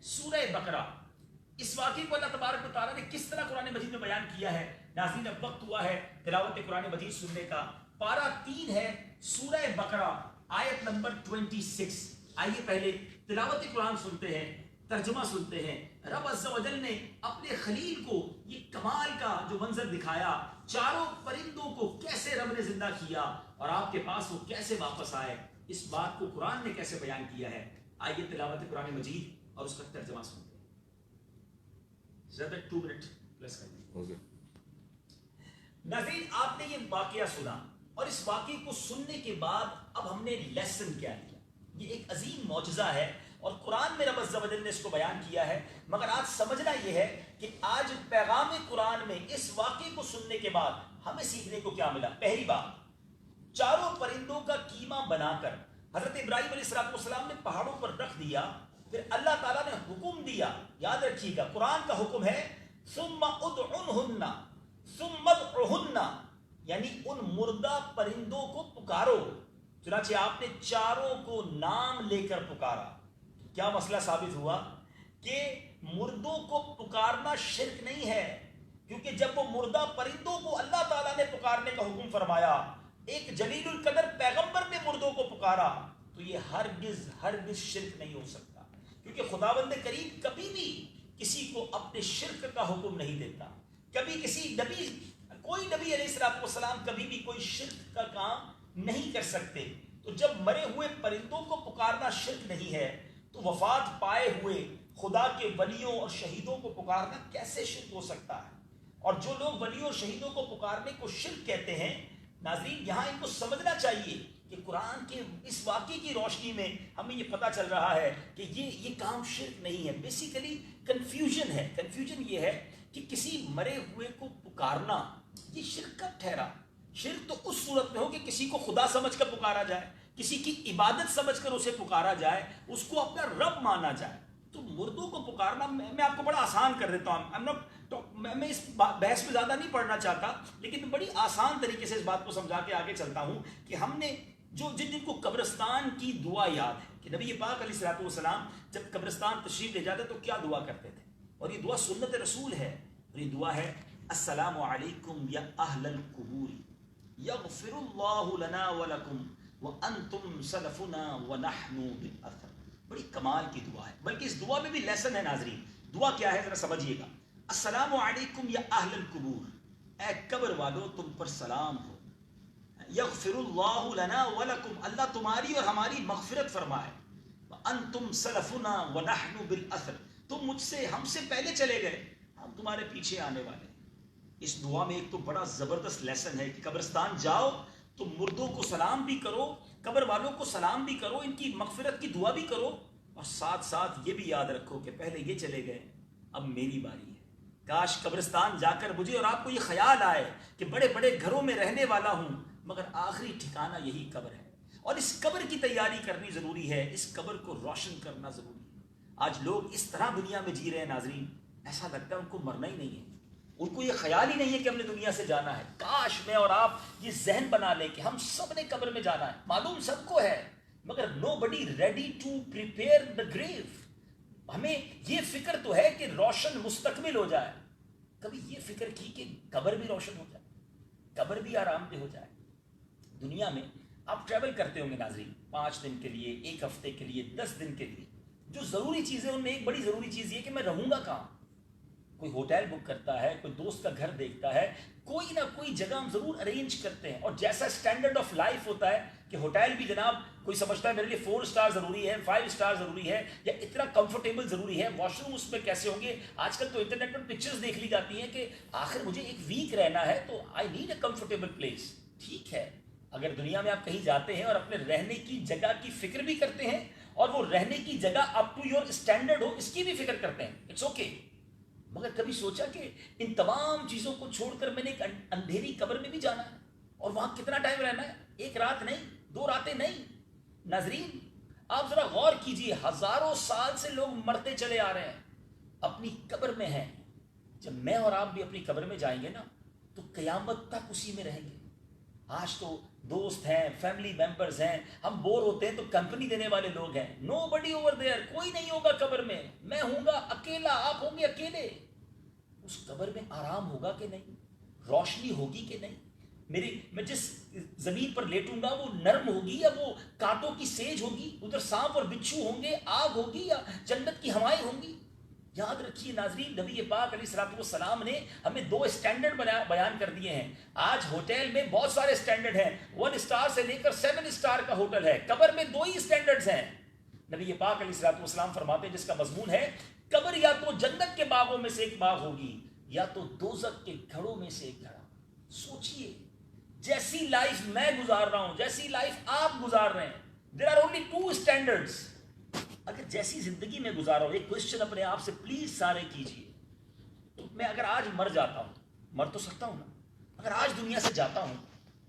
سورہ بقرہ. اس واقعے کو اللہ تبارک و تعالیٰ نے کس طرح قرآن مجید میں بیان کیا ہے. ناظرین اب وقت ہوا ہے تلاوت قرآن مجید سننے کا. پارہ 3 ہے سورہ بقرہ آیت نمبر 26. آئیے پہلے تلاوت قرآن سنتے ہیں, ترجمہ سنتے ہیں. رب عز و جل نے اپنے خلیل کو یہ کمال کا جو منظر دکھایا, چاروں پرندوں کو کیسے رب نے زندہ کیا اور آپ کے پاس وہ کیسے واپس آئے, اس بات کو قرآن نے کیسے بیان کیا ہے. آئیے تلاوت قرآن مجید اور اس کا ترجمہ سنتے ہیں. زیادہ 2 منٹ پلس کر دیں. ناظرین آپ نے یہ واقعہ سنا اور اس واقعے کو سننے کے بعد اب ہم نے لیسن کیا لیا. یہ ایک عظیم معجزہ ہے اور قرآن میں رب عز و جل نے اس کو بیان کیا ہے. مگر آج سمجھنا یہ ہے کہ آج پیغام قرآن میں اس واقعے کو سننے کے بعد ہمیں سیکھنے کو کیا ملا. پہلی بات, چاروں پرندوں کا کیما بنا کر حضرت ابراہیم علیہ السلام نے پہاڑوں پر رکھ دیا. پھر اللہ تعالیٰ نے حکم دیا, یاد رکھیے گا قرآن کا حکم ہے ثم ادعوہن ثم ادعوہن, یعنی ان مردہ پرندوں کو پکارو. چنانچہ آپ نے چاروں کو نام لے کر پکارا. کیا مسئلہ ثابت ہوا کہ مردوں کو پکارنا شرک نہیں ہے, کیونکہ جب وہ مردہ پرندوں کو اللہ تعالیٰ نے پکارنے کا حکم فرمایا, ایک جلیل القدر پیغمبر نے مردوں کو پکارا, تو یہ ہرگز شرک نہیں ہو سکتا, کیونکہ خداوند کریم کبھی بھی کسی کو اپنے شرک کا حکم نہیں دیتا. کبھی کسی نبی, کوئی نبی علیہ السلام کبھی بھی کوئی شرک کا کام نہیں کر سکتے. تو جب مرے ہوئے پرندوں کو پکارنا شرک نہیں ہے, تو وفات پائے ہوئے خدا کے ولیوں اور شہیدوں کو پکارنا کیسے شرک ہو سکتا ہے. اور جو لوگ ولیوں اور شہیدوں کو پکارنے کو شرک کہتے ہیں, ناظرین یہاں ان کو سمجھنا چاہیے کہ قرآن کے اس واقعے کی روشنی میں ہمیں یہ پتہ چل رہا ہے کہ یہ کام شرک نہیں ہے. بیسیکلی کنفیوژن ہے. کنفیوژن یہ ہے کہ کسی مرے ہوئے کو پکارنا یہ شرک کب ٹھہرا. شرک تو اس صورت میں ہو کہ کسی کو خدا سمجھ کر پکارا جائے, کسی کی عبادت سمجھ کر اسے پکارا جائے, اس کو اپنا رب مانا جائے. تو مردوں کو پکارنا میں آپ کو بڑا آسان کر دیتا ہوں. میں اس بحث میں زیادہ نہیں پڑھنا چاہتا, لیکن بڑی آسان طریقے سے اس بات کو سمجھا کے آگے چلتا ہوں کہ ہم نے جن کو قبرستان کی دعا یاد ہے کہ نبی پاک علیہ السلام جب قبرستان تشریف لے جاتے تو کیا دعا کرتے تھے, اور یہ دعا سنت رسول ہے. اور یہ دعا ہے السلام علیکم یا اہل القبور یغفر اللہ لنا ولکم وانتم سلفنا ونحن بالاثر. بڑی کمال کی دعا ہے, بلکہ اس دعا میں بھی لیسن ہے. ناظرین دعا کیا ہے ذرا سمجھیے گا. السلام علیکم یا اہل القبور, اے قبر والو تم پر سلام ہو. یغفر اللہ لنا ولکم, اللہ تمہاری اور ہماری مغفرت فرمائے. وانتم سلفنا ونحن بالاثر, تم مجھ سے ہم سے پہلے چلے گئے, ہم تمہارے پیچھے آنے والے. اس دعا میں ایک تو بڑا زبردست لیسن ہے کہ قبرستان جاؤ تو مردوں کو سلام بھی کرو, قبر والوں کو سلام بھی کرو, ان کی مغفرت کی دعا بھی کرو, اور ساتھ ساتھ یہ بھی یاد رکھو کہ پہلے یہ چلے گئے, اب میری باری ہے. کاش قبرستان جا کر مجھے اور آپ کو یہ خیال آئے کہ بڑے بڑے گھروں میں رہنے والا ہوں, مگر آخری ٹھکانہ یہی قبر ہے, اور اس قبر کی تیاری کرنی ضروری ہے, اس قبر کو روشن کرنا ضروری ہے. آج لوگ اس طرح دنیا میں جی رہے ہیں ناظرین, ایسا لگتا ہے ان کو مرنا ہی نہیں ہے, ان کو یہ خیال ہی نہیں ہے کہ ہم نے دنیا سے جانا ہے. کاش میں اور آپ یہ ذہن بنا لیں کہ ہم سب نے قبر میں جانا ہے. معلوم سب کو ہے, مگر nobody ready to prepare the grave. ہمیں یہ فکر تو ہے کہ روشن مستقبل ہو جائے, کبھی یہ فکر کی کہ قبر بھی روشن ہو جائے, قبر بھی آرام دہ ہو جائے. دنیا میں آپ ٹریول کرتے ہوں گے ناظرین, 5 دن کے لیے, 1 ہفتے کے لیے, 10 دن کے لیے. جو ضروری چیزیں ان میں ایک بڑی ضروری چیز یہ کہ میں رہوں گا کہاں. کوئی ہوٹل بک کرتا ہے, کوئی دوست کا گھر دیکھتا ہے, کوئی نہ کوئی جگہ ہم ضرور ارینج کرتے ہیں. اور جیسا اسٹینڈرڈ آف لائف ہوتا ہے کہ ہوٹل بھی جناب کوئی سمجھتا ہے میرے لیے 4 اسٹار ضروری ہے, 5 اسٹار ضروری ہے, یا اتنا کمفرٹیبل ضروری ہے, واش روم اس میں کیسے ہوں گے. آج کل تو انٹرنیٹ پر پکچرز دیکھ لی جاتی ہیں کہ آخر مجھے 1 ویک رہنا ہے تو I need a comfortable place. ٹھیک ہے, اگر دنیا میں آپ کہیں جاتے ہیں اور اپنے رہنے کی جگہ کی فکر بھی کرتے ہیں, اور وہ رہنے کی جگہ اپ ٹو یور اسٹینڈرڈ ہو, اس کی بھی فکر کرتے ہیں, اٹس اوکے. مگر کبھی سوچا کہ ان تمام چیزوں کو چھوڑ کر میں نے ایک اندھیری قبر میں بھی جانا ہے, اور وہاں کتنا ٹائم رہنا ہے, 1 رات نہیں, 2 راتیں نہیں. ناظرین آپ ذرا غور کیجئے, ہزاروں سال سے لوگ مرتے چلے آ رہے ہیں, اپنی قبر میں ہیں. جب میں اور آپ بھی اپنی قبر میں جائیں گے نا, تو قیامت تک اسی میں رہیں گے. آج تو دوست ہیں, فیملی ممبرز ہیں, ہم بور ہوتے ہیں تو کمپنی دینے والے لوگ ہیں. نو بڈی اوور دیئر, کوئی نہیں ہوگا قبر میں, میں ہوں گا اکیلا، آپ ہوں گے اکیلے. اس قبر میں آرام ہوگا کہ نہیں؟ روشنی ہوگی کہ نہیں؟ میں جس زمین پر لیٹوں گا وہ نرم ہوگی یا وہ کانٹوں کی سیج ہوگی؟ ادھر سانپ اور بچھو ہوں گے، آگ ہوگی یا جنت کی ہوائیں ہوں گی؟ یاد رکھیے ناظرین، نبی پاک علیہ الصلوۃ والسلام نے ہمیں 2 اسٹینڈرڈ بیان کر دیے ہیں. آج ہوٹل میں بہت سارے اسٹینڈرڈ ہیں، 1 اسٹار سے لے کر 7 اسٹار کا ہوٹل ہے. قبر میں 2 ہی اسٹینڈرڈز ہیں. نبی پاک علیہ الصلوۃ والسلام فرماتے ہیں جس کا مضمون ہے قبر یا تو جنت کے باغوں میں سے ایک باغ ہوگی یا تو دوزخ کے گھڑوں میں سے ایک گھڑا. سوچئے، جیسی لائف میں گزار رہا ہوں، جیسی لائف آپ گزار رہے ہیں، دیر آر اونلی 2 اسٹینڈرڈز. اگر جیسی زندگی میں گزار رہا ہوں، ایک کوشچن اپنے آپ سے پلیز سارے کیجئے. تو میں اگر آج مر جاتا ہوں، مر تو سکتا ہوں نا، اگر آج دنیا سے جاتا ہوں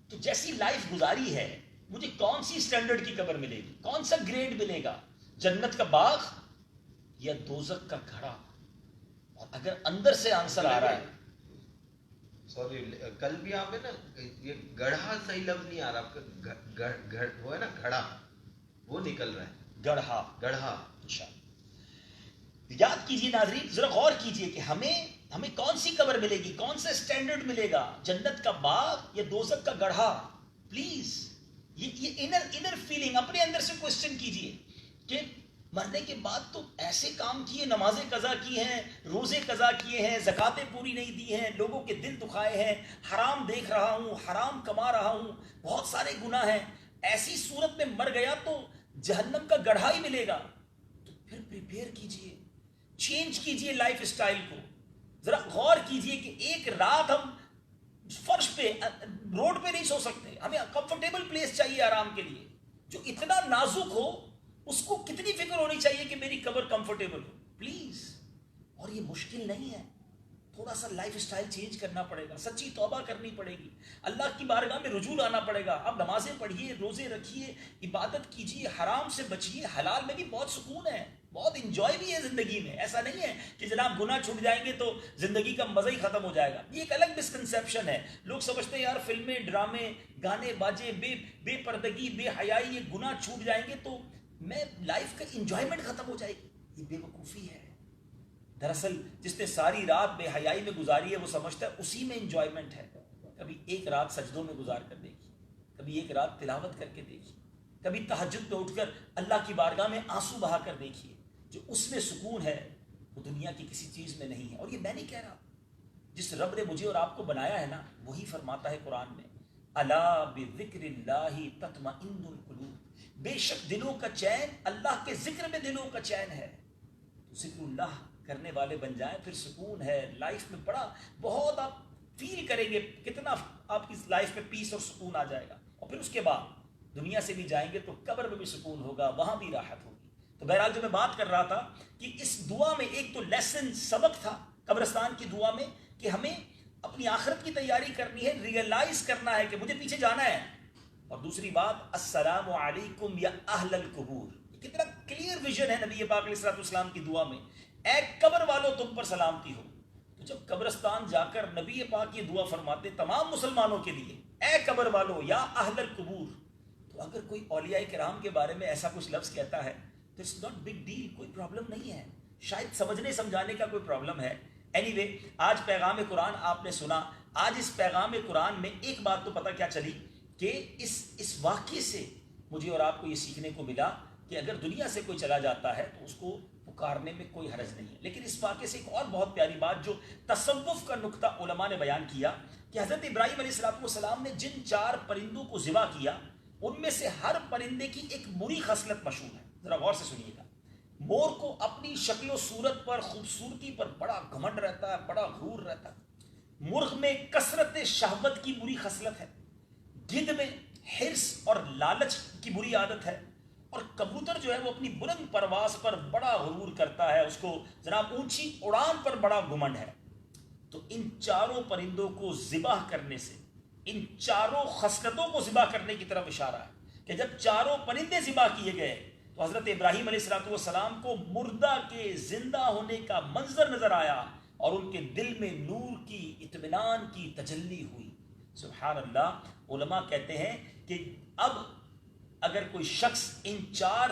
تو جیسی لائف گزاری ہے مجھے کون سی اسٹینڈرڈ کی قبر ملے گی؟ کون سا گریڈ ملے گا؟ جنت کا باغ یا دوزخ کا گھڑا؟ اور اگر اندر سے آنسر آ رہا ہے، سوری کل بھی آپ ہے نا، یہ گڑھا صحیح لفظ نہیں آ رہا، وہ ہے نا گھڑا، وہ نکل رہا ہے گڑھا. گڑھا. اچھا، یاد کیجئے ناظرین، ذرا غور کیجئے کہ ہمیں کون سی قبر ملے گی، کون سا اسٹینڈرڈ ملے گا؟ جنت کا باغ یا دوزخ کا گڑھا؟ پلیز یہ انر فیلنگ اپنے اندر سے کوسچن کیجئے کہ مرنے کے بعد تو ایسے کام کیے، نمازیں قضا کی ہیں، روزے قضا کیے ہیں، زکاتیں پوری نہیں دی ہیں، لوگوں کے دل دکھائے ہیں، حرام دیکھ رہا ہوں، حرام کما رہا ہوں، بہت سارے گناہ ہیں. ایسی صورت میں مر گیا تو جہنم کا گڑھا ہی ملے گا. تو پھر پریپیئر کیجئے، چینج کیجئے لائف اسٹائل کو. ذرا غور کیجئے کہ ایک رات ہم فرش پہ، روڈ پہ نہیں سو سکتے، ہمیں کمفرٹیبل پلیس چاہیے آرام کے لیے. جو اتنا نازک ہو اس کو کتنی فکر ہونی چاہیے کہ میری قبر کمفرٹیبل ہو. پلیز. اور یہ مشکل نہیں ہے، تھوڑا سا لائف اسٹائل چینج کرنا پڑے گا، سچی توبہ کرنی پڑے گی، اللہ کی بارگاہ میں رجوع لانا پڑے گا. اب نمازیں پڑھیے، روزے رکھیے، عبادت کیجیے، حرام سے بچیے. حلال میں بھی بہت سکون ہے، بہت انجوائے بھی ہے زندگی میں. ایسا نہیں ہے کہ جناب گناہ چھوٹ جائیں گے تو زندگی کا مزہ ہی ختم ہو جائے گا. یہ ایک الگ مسکنسیپشن ہے. لوگ سمجھتے ہیں یار فلمیں، ڈرامے، گانے باجے، بے پردگی، بے حیائی، یہ گناہ چھوٹ جائیں گے تو میں لائف کا انجوائمنٹ ختم ہو جائے گی. یہ بے وقوفی ہے. دراصل جس نے ساری رات بے حیائی میں گزاری ہے وہ سمجھتا ہے اسی میں انجوائمنٹ ہے. کبھی ایک رات سجدوں میں گزار کر دیکھیے، کبھی ایک رات تلاوت کر کے دیکھیے، کبھی تہجد پہ اٹھ کر اللہ کی بارگاہ میں آنسو بہا کر دیکھیے. جو اس میں سکون ہے وہ دنیا کی کسی چیز میں نہیں ہے. اور یہ میں نہیں کہہ رہا، جس رب نے مجھے اور آپ کو بنایا ہے نا وہی فرماتا ہے قرآن میں، الا بذکر اللہ تطمئن القلوب. بے شک دلوں کا چین اللہ کے ذکر میں دلوں کا چین ہے. تو ذکر اللہ کرنے والے بن جائیں پھر سکون ہے لائف میں. بہت آپ فیل کریں گے کتنا آپ کی لائف میں پیس اور سکون آ جائے گا. اور پھر اس کے بعد دنیا سے بھی جائیں گے تو قبر میں بھی سکون ہوگا، وہاں بھی راحت ہوگی. تو بہرحال جو میں بات کر رہا تھا کہ اس دعا میں ایک تو لیسن، سبق تھا قبرستان کی دعا میں کہ ہمیں اپنی آخرت کی تیاری کرنی ہے، ریئلائز کرنا ہے کہ مجھے پیچھے جانا ہے. اور دوسری بات، السلام علیکم یا اہل القبور. کتنا کلیئر ویژن ہے نبی پاک علیہ الصلوۃ والسلام کی دعا میں، اے قبر والوں تم پر سلامتی ہو. تو جب قبرستان جا کر نبی پاک یہ دعا فرماتے تمام مسلمانوں کے لیے، اے قبر والوں یا اہل القبور، تو اگر کوئی اولیاء کرام کے بارے میں ایسا کچھ لفظ کہتا ہے تو اٹس ناٹ بگ ڈیل، کوئی پرابلم نہیں ہے، شاید سمجھنے سمجھانے کا کوئی پرابلم ہے. اینی وے، آج پیغام قرآن آپ نے سنا. آج اس پیغام قرآن میں ایک بات تو پتہ کیا چلی کہ اس واقعے سے مجھے اور آپ کو یہ سیکھنے کو ملا کہ اگر دنیا سے کوئی چلا جاتا ہے تو اس کو پکارنے میں کوئی حرج نہیں ہے. لیکن اس واقعے سے ایک اور بہت پیاری بات جو تصوف کا نقطہ علماء نے بیان کیا کہ حضرت ابراہیم علیہ السلام نے جن 4 پرندوں کو ذبح کیا ان میں سے ہر پرندے کی ایک بری خصلت مشہور ہے. ذرا غور سے سنیے گا. مور کو اپنی شکل و صورت پر، خوبصورتی پر بڑا گھمنڈ رہتا ہے، بڑا غرور رہتا ہے. مرغ میں کثرت شہوت کی بری خصلت ہے. گدھ میں حرص اور لالچ کی بری عادت ہے. اور کبوتر جو ہے وہ اپنی بلند پرواز پر بڑا غرور کرتا ہے، اس کو جناب اونچی اڑان پر بڑا گھمنڈ ہے. تو ان 4 پرندوں کو ذبح کرنے سے، ان 4 خصلتوں کو ذبح کرنے کی طرف اشارہ ہے کہ جب 4 پرندے ذبح کیے گئے تو حضرت ابراہیم علیہ السلام کو مردہ کے زندہ ہونے کا منظر نظر آیا اور ان کے دل میں نور کی، اطمینان کی تجلی ہوئی. سبحان اللہ. علماء کہتے ہیں کہ اب اگر کوئی شخص ان 4